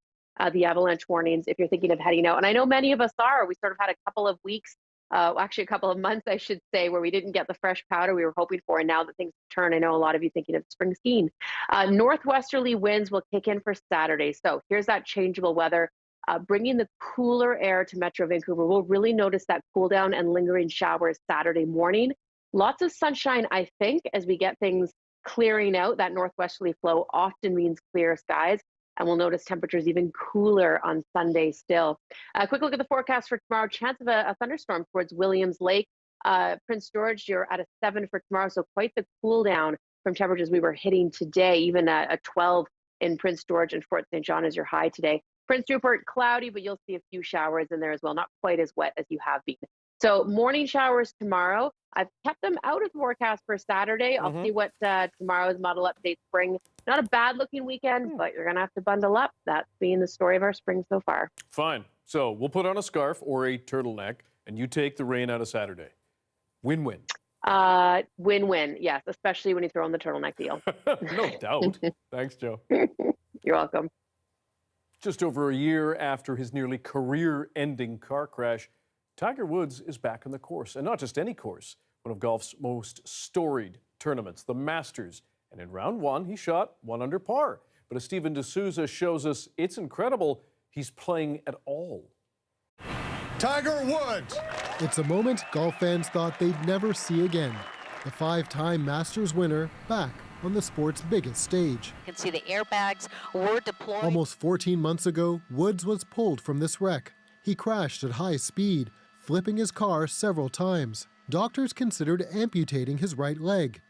the avalanche warnings if you're thinking of heading out. And I know many of us are. We sort of had a couple of weeks, actually a couple of months, I should say, where we didn't get the fresh powder we were hoping for. And now that things turn, I know a lot of you thinking of spring skiing. Northwesterly winds will kick in for Saturday. So here's that changeable weather. Bringing the cooler air to Metro Vancouver. We'll really notice that cool down and lingering showers Saturday morning. Lots of sunshine, I think, as we get things clearing out. That northwesterly flow often means clear skies. And we'll notice temperatures even cooler on Sunday still. A quick look at the forecast for tomorrow. Chance of a thunderstorm towards Williams Lake. Prince George, you're at a 7 for tomorrow, so quite the cool down from temperatures we were hitting today. Even a 12 in Prince George and Fort St. John is your high today. Prince Rupert, cloudy, but you'll see a few showers in there as well. Not quite as wet as you have been. So morning showers tomorrow. I've kept them out of the forecast for Saturday. I'll see what tomorrow's model updates bring. Not a bad looking weekend, but you're going to have to bundle up. That's been the story of our spring so far. Fine. So we'll put on a scarf or a turtleneck, and you take the rain out of Saturday. Win-win. Win-win, yes, especially when you throw in the turtleneck deal. No doubt. Thanks, Joe. You're welcome. Just over a year after his nearly career-ending car crash, Tiger Woods is back on the course, and not just any course, one of golf's most storied tournaments, the Masters. And in round one, he shot 1 under par. But as Stephen D'Souza shows us, it's incredible he's playing at all. Tiger Woods! It's a moment golf fans thought they'd never see again. The 5-time Masters winner back on the sport's biggest stage. You can see the airbags were deployed. Almost 14 months ago, Woods was pulled from this wreck. He crashed at high speed, flipping his car several times. Doctors considered amputating his right leg.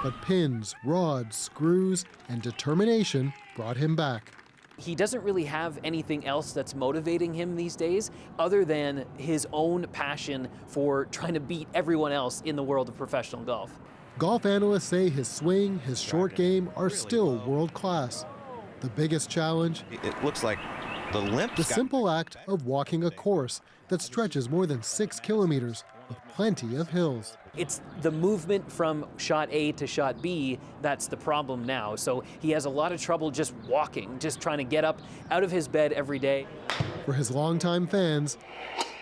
But pins, rods, screws, and determination brought him back. He doesn't really have anything else that's motivating him these days other than his own passion for trying to beat everyone else in the world of professional golf. Golf analysts say his swing, his short game are still world class. The biggest challenge? It looks like The simple act of walking a course that stretches more than 6 kilometers with plenty of hills. It's the movement from shot A to shot B that's the problem now. So he has a lot of trouble just walking, just trying to get up out of his bed every day. For his longtime fans,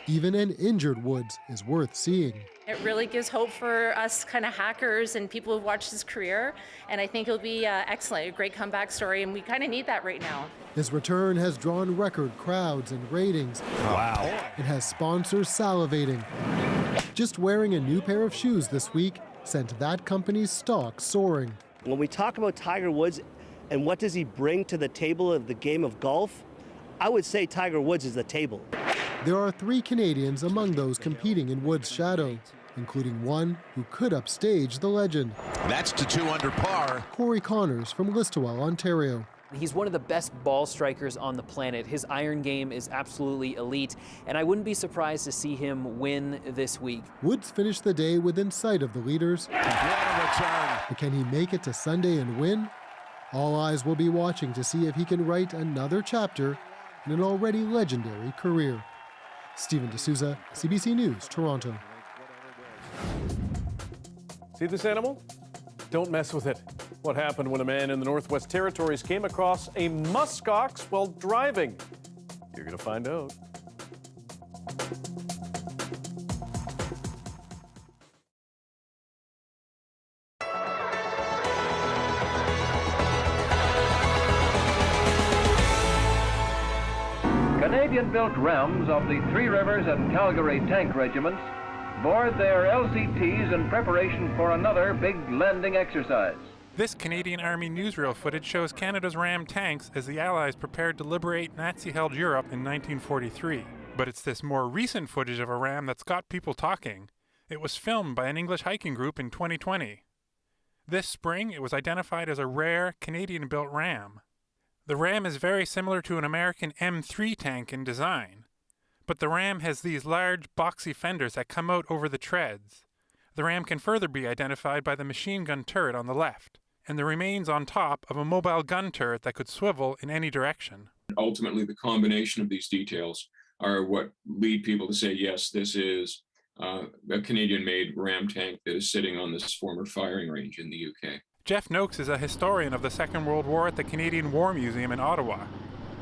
even an injured Woods is worth seeing. It really gives hope for us kind of hackers and people who've watched his career, and I think it'll be excellent, a great comeback story, and we kind of need that right now. His return has drawn record crowds and ratings. Wow. It has sponsors salivating. Just wearing a new pair of shoes this week sent that company's stock soaring. When we talk about Tiger Woods and what does he bring to the table of the game of golf, I would say Tiger Woods is the table. There are 3 Canadians among those competing in Woods' shadow, including one who could upstage the legend. That's to 2 under par. Corey Connors from Listowel, Ontario. He's one of the best ball strikers on the planet. His iron game is absolutely elite, and I wouldn't be surprised to see him win this week. Woods finished the day within sight of the leaders. What a return. But can he make it to Sunday and win? All eyes will be watching to see if he can write another chapter in an already legendary career. Stephen D'Souza, CBC News, Toronto. See this animal? Don't mess with it. What happened when a man in the Northwest Territories came across a muskox while driving? You're going to find out. Canadian-built rams of the Three Rivers and Calgary tank regiments board their LCTs in preparation for another big landing exercise. This Canadian Army newsreel footage shows Canada's Ram tanks as the Allies prepared to liberate Nazi-held Europe in 1943. But it's this more recent footage of a Ram that's got people talking. It was filmed by an English hiking group in 2020. This spring, it was identified as a rare Canadian-built Ram. The Ram is very similar to an American M3 tank in design, but the Ram has these large, boxy fenders that come out over the treads. The Ram can further be identified by the machine gun turret on the left, and the remains on top of a mobile gun turret that could swivel in any direction. Ultimately, the combination of these details are what lead people to say, yes, this is a Canadian-made Ram tank that is sitting on this former firing range in the UK. Jeff Noakes is a historian of the Second World War at the Canadian War Museum in Ottawa.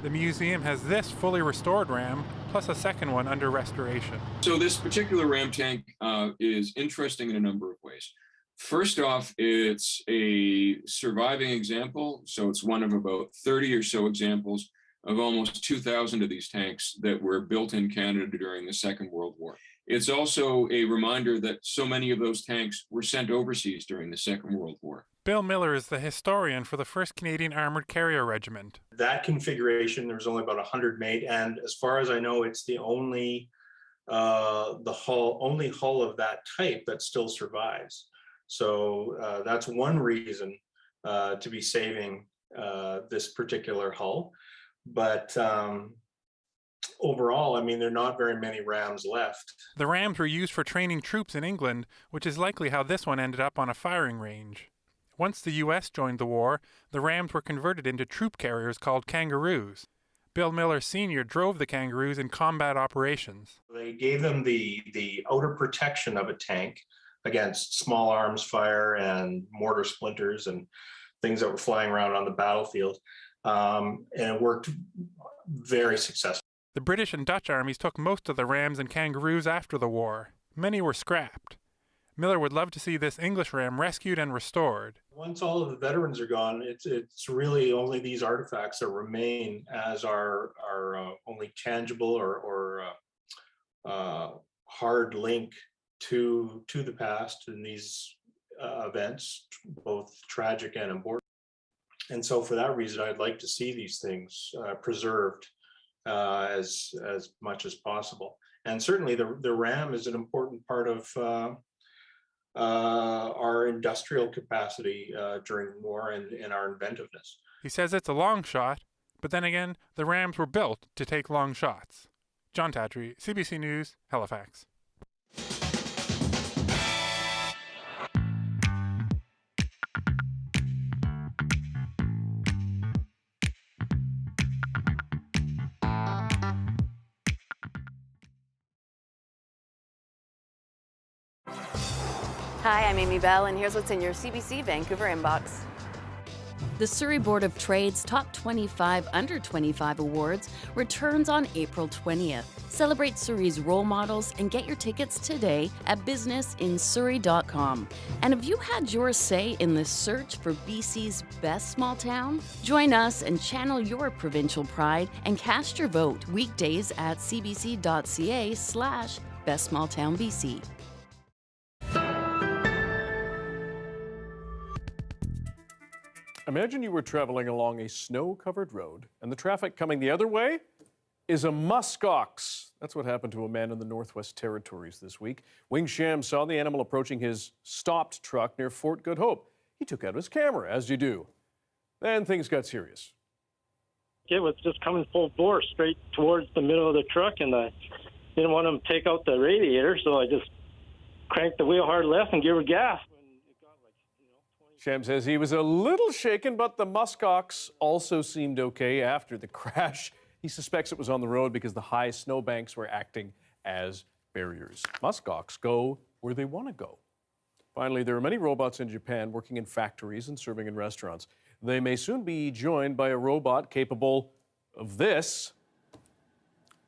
The museum has this fully restored Ram, plus a second one under restoration. So this particular Ram tank is interesting in a number of ways. First off, it's a surviving example. So it's one of about 30 or so examples of almost 2,000 of these tanks that were built in Canada during the Second World War. It's also a reminder that so many of those tanks were sent overseas during the Second World War. Bill Miller is the historian for the 1st Canadian Armoured Carrier Regiment. That configuration, there's only about 100 made, and as far as I know, it's the only hull of that type that still survives. So that's one reason to be saving this particular hull. But overall, I mean, there are not very many Rams left. The Rams were used for training troops in England, which is likely how this one ended up on a firing range. Once the U.S. joined the war, the Rams were converted into troop carriers called Kangaroos. Bill Miller Sr. drove the Kangaroos in combat operations. They gave them the outer protection of a tank against small arms fire and mortar splinters and things that were flying around on the battlefield. And it worked very successfully. The British and Dutch armies took most of the Rams and Kangaroos after the war. Many were scrapped. Miller would love to see this English Ram rescued and restored. Once all of the veterans are gone, it's really only these artifacts that remain as our only tangible or hard link to the past in these events, both tragic and important. And so for that reason, I'd like to see these things preserved as much as possible. And certainly the Ram is an important part of our industrial capacity during the war and our inventiveness. He says it's a long shot, but then again, the Rams were built to take long shots. John Tatry, CBC News, Halifax. Hi, I'm Amy Bell, and here's what's in your CBC Vancouver inbox. The Surrey Board of Trade's Top 25 Under 25 Awards returns on April 20th. Celebrate Surrey's role models and get your tickets today at businessinsurrey.com. And have you had your say in the search for BC's best small town? Join us and channel your provincial pride and cast your vote weekdays at cbc.ca/bestsmalltownbc. Imagine you were traveling along a snow-covered road, and the traffic coming the other way is a muskox. That's what happened to a man in the Northwest Territories this week. Wing Sham saw the animal approaching his stopped truck near Fort Good Hope. He took out his camera, as you do. Then things got serious. It was just coming full bore straight towards the middle of the truck, and I didn't want him to take out the radiator, so I just cranked the wheel hard left and gave her gas. Sham says he was a little shaken, but the muskox also seemed okay after the crash. He suspects it was on the road because the high snowbanks were acting as barriers. Muskox go where they want to go. Finally, there are many robots in Japan working in factories and serving in restaurants. They may soon be joined by a robot capable of this.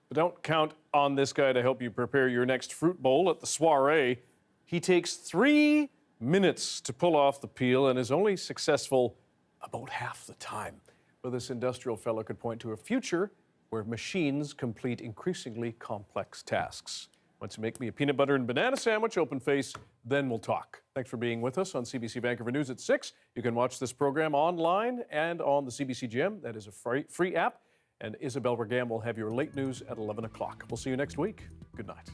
But don't count on this guy to help you prepare your next fruit bowl at the soiree. He takes 3 minutes to pull off the peel and is only successful about half the time. But this industrial fellow could point to a future where machines complete increasingly complex tasks. Once you make me a peanut butter and banana sandwich, open face, then we'll talk. Thanks for being with us on CBC Vancouver News at 6. You can watch this program online and on the CBC Gem. That is a free app. And Isabel Regam will have your late news at 11 o'clock. We'll see you next week. Good night.